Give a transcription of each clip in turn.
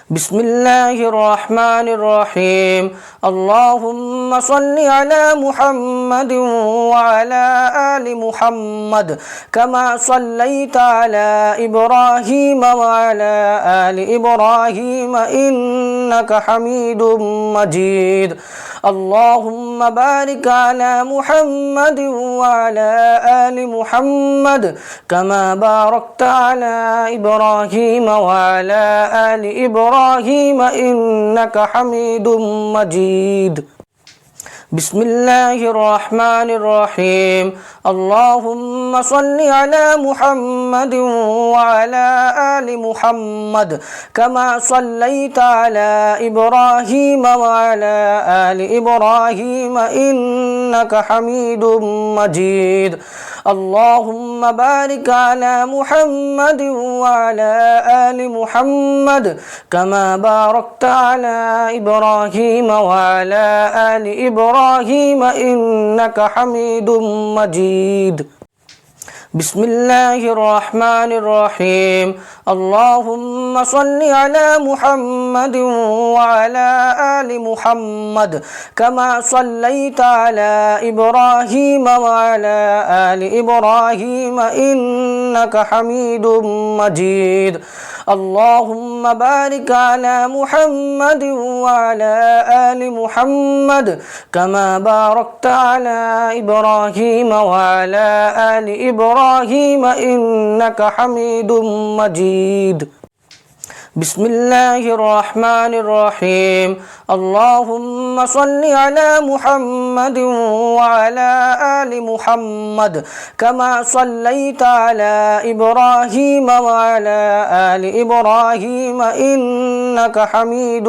بسم الله الرحمن الرحيم اللهم صل على محمد وعلى آل محمد كما صليت على إبراهيم وعلى آل إبراهيم إنك حميد مجيد اللهم بارك على محمد وعلى آل محمد كما باركت على إبراهيم وعلى آل إبراهيم إنك حميد مجيد بسم الله الرحمن الرحيم اللهم صل على محمد وعلى آل محمد كما صليت على إبراهيم وعلى آل إبراهيم إنك حميد مجيد اللهم بارك على محمد وعلى آل محمد كما باركت على إبراهيم وعلى آل إبراهيم إنك حميد مجيد بسم الله الرحمن الرحيم اللهم صل على محمد وعلى آل محمد كما صليت على إبراهيم وعلى آل إبراهيم إنك حميد مجيد اللهم بارك على محمد وعلى آل محمد كما باركت على إبراهيم وعلى آل إبراهيم إنك حميد مجيد بسم الله الرحمن الرحيم اللهم صل على محمد وعلى آل محمد كما صليت على إبراهيم وعلى آل إبراهيم إنك حميد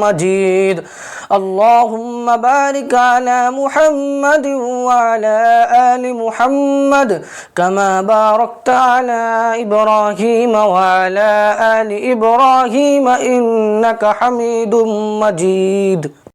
مجيد اللهم بارك على محمد وعلى آل محمد كما باركت على إبراهيم وعلى آل إبراهيم إنك حميد مجيد